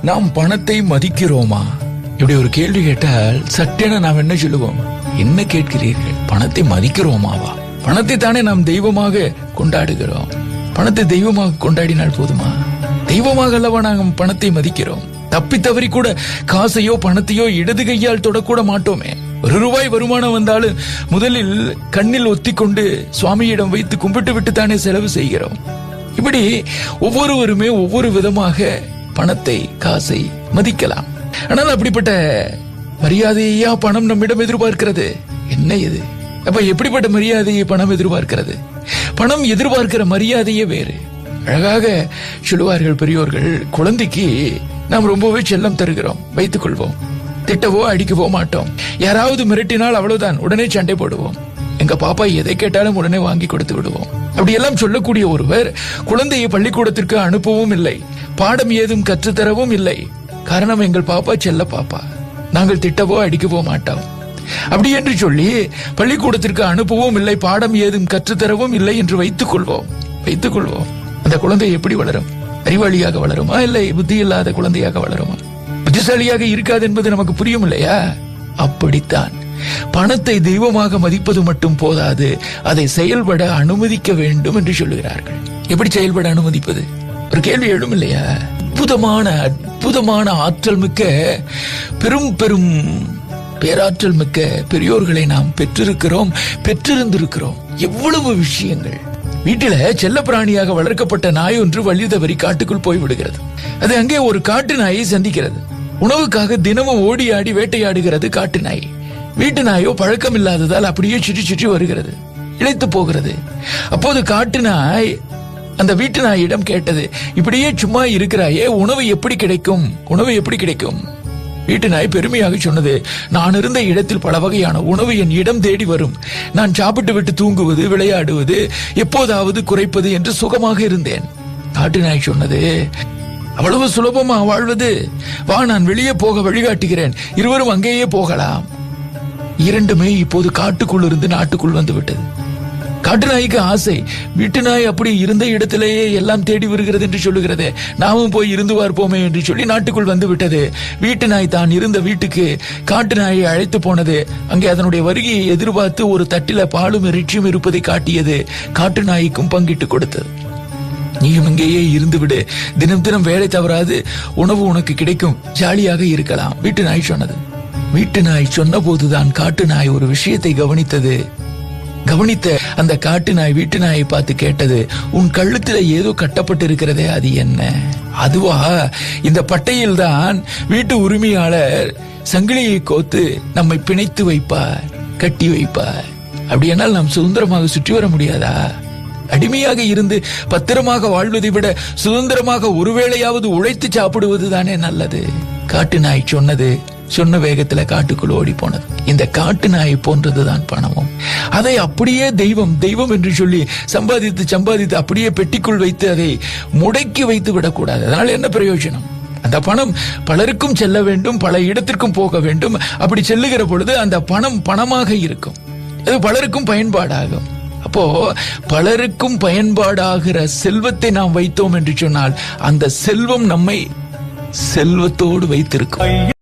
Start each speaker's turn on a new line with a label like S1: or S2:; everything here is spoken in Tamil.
S1: நாம் பணத்தை மதிக்கிறோமா? இப்படி ஒரு கேள்வி கேட்டால் சட்டென நாம் என்ன சொல்லுவோம்? என்ன கேட்கிறீர்கள்? பணத்தை மதிக்கிறோமாவா? பணத்தை தானே நாம் தெய்வமாக கொண்டாடுகிறோம். பணத்தை தெய்வமாக கொண்டாடினால் போதுமா? தெய்வமாக அல்லவா நாம் பணத்தை மதிக்கிறோம். தப்பி தவறி கூட காசையோ பணத்தையோ இடது கையால் தொடக்கூட மாட்டோமே. ₹1 வருமானம் வந்தாலும் முதலில் கண்ணில் ஒத்திக்கொண்டு சுவாமியிடம் வைத்து கும்பிட்டு விட்டு தானே செலவு செய்கிறோம். இப்படி ஒவ்வொருவருமே ஒவ்வொரு விதமாக பணத்தை காசை மதிக்கலாம். ஆனால் அப்படிப்பட்ட மரியாதையா பணம் நம்மிடம் எதிர்பார்க்கிறது? என்ன இது? அப்ப எப்படிப்பட்ட மரியாதையை பணம் எதிர்பார்க்கிறது? பணம் எதிர்பார்க்கிற மரியாதையே வேறு. அழகாக சொல்லுவார்கள் பெரியோர்கள், குழந்தைக்கு நாம் ரொம்பவே செல்லம் தருகிறோம் வைத்துக் கொள்வோம். திட்டவோ அடிக்கவோ மாட்டோம். யாராவது மிரட்டினால் அவ்வளவுதான், உடனே சண்டை போடுவோம். எங்க பாப்பா எதை கேட்டாலும் உடனே வாங்கி கொடுத்து விடுவோம். அப்படியெல்லாம் சொல்லக்கூடிய ஒருவர் குழந்தையை பள்ளிக்கூடத்திற்கு அனுப்பவும் இல்லை, பாடம் ஏதும் கற்றுத்தரவும் இல்லை. காரணம், எங்கள் பாப்பா செல்ல பாப்பா, நாங்கள் திட்டவோ அடிக்கவோ மாட்டோம். அப்படி என்று சொல்லி பள்ளிக்கூடத்திற்கு அனுப்பவும் இல்லை, பாடம் ஏதும் கற்றுத்தரவும் இல்லை என்று வைத்துக் கொள்வோம். அந்த குழந்தை எப்படி வளரும்? அறிவாளியாக வளருமா, இல்லை புத்தி இல்லாத குழந்தையாக வளருமா? புத்திசாலியாக இருக்காது என்பது நமக்கு புரியும் இல்லையா? அப்படித்தான் பணத்தை தெய்வமாக மதிப்பது மட்டும் போதாது, அதை செயல்பட அனுமதிக்க வேண்டும் என்று சொல்லுகிறார்கள். எப்படி செயல்பட அனுமதிப்பது? ஒரு கேள்வி எழும் இல்லையா? அற்புதமான ஆற்றல் மிக்க பெரும் பேராற்றல் மிக்க பெரியோர்களை நாம் பெற்றிருந்திருக்கிறோம். எவ்வளவு விஷயங்கள். வீட்டில செல்ல பிராணியாக வளர்க்கப்பட்ட நாய் ஒன்று வழி தவறி காட்டுக்குள் போய்விடுகிறது. அது அங்கே ஒரு காட்டு நாயை சந்திக்கிறது. உணவுக்காக தினமும் ஓடி ஆடி வேட்டையாடுகிறது காட்டு நாய். வீட்டு நாயோ பழக்கம் இல்லாததால் அப்படியே சுற்றி வருகிறது, இழைத்து போகிறது. அப்போது காட்டு நாய் அந்த வீட்டு நாயிடம் கேட்டது, இப்படியே சும்மா இருக்கிறாயே, உணவு எப்படி கிடைக்கும்? வீட்டு நாய் பெருமையாக சொன்னது, நான் இருந்த இடத்தில் பல வகையான உணவு என் இடம் தேடி வரும். நான் சாப்பிட்டு விட்டு தூங்குவது, விளையாடுவது, எப்போதாவது குறைப்பது என்று சுகமாக இருந்தேன். காட்டு நாய் சொன்னது, அவ்வளவு சுலபமா வாழ்வது? வா, நான் வெளியே போக வழிகாட்டுகிறேன், இருவரும் அங்கேயே போகலாம். இரண்டுமே இப்போது காட்டுக்குள் இருந்து நாட்டுக்குள் வந்து விட்டது. காட்டு நாய்க்கு ஆசை, வீட்டு நாய் அப்படி இருந்த இடத்திலேயே எல்லாம் தேடி வருகிறது என்று சொல்லுகிறது, நாமும் போய் இருந்து பார்ப்போமே என்று சொல்லி நாட்டுக்குள் வந்து விட்டது. வீட்டு நாய் தான் இருந்த வீட்டுக்கு காட்டு நாயை அழைத்து போனது. அங்கே அதனுடைய வருகையை எதிர்பார்த்து ஒரு தட்டில பாலும் இறைச்சியும் இருப்பதை காட்டியது. காட்டு நாய்க்கும் பங்கிட்டு கொடுத்தது. நீயும் இங்கேயே இருந்து விடு, தினம் வேலை தவறாது உணவு உனக்கு கிடைக்கும், ஜாலியாக இருக்கலாம், வீட்டு நாய் சொன்னது. வீட்டு நாய் சொன்ன போதுதான் காட்டு நாய் ஒரு விஷயத்தை கவனித்த அந்த காட்டு நாய் வீட்டு நாயை பார்த்து கேட்டது, உன் கழுத்துல ஏதோ கட்டப்பட்டு இருக்கிறதே, அது என்ன? அதுவா, இந்த பட்டையில் தான் வீட்டு உரிமையாளர் சங்கிலியை கோத்து நம்மை பிணைத்து வைப்பார், கட்டி வைப்பார். அப்படியானால் நாம் சுதந்திரமாக சுற்றி வர முடியாதா? அடிமையாக இருந்து பத்திரமாக வாழ்வதை விட சுதந்திரமாக ஒருவேளையாவது உழைத்து சாப்பிடுவது தானே நல்லது. காட்டு நாய் சொன்ன வேகத்துல காட்டுக்குள் ஓடி போனது. இந்த காட்டு நாயை போன்றதுதான் பணமும். அதை அப்படியே தெய்வம் என்று சொல்லி சம்பாதித்து அப்படியே பெட்டிக்குள் வைத்து அதை முடக்கி வைத்து விடக்கூடாது. அதனால என்ன பிரயோஜனம்? அந்த பணம் பலருக்கும் செல்ல வேண்டும், பல இடத்திற்கும் போக வேண்டும். அப்படி செல்லுகிற பொழுது அந்த பணம் பணமாக இருக்கும், அது பலருக்கும் பயன்பாடாகும். அப்போ பலருக்கும் பயன்பாடாகிற செல்வத்தை நாம் வைத்தோம் என்று சொன்னால் அந்த செல்வம் நம்மை செல்வத்தோடு வைத்திருக்கும்.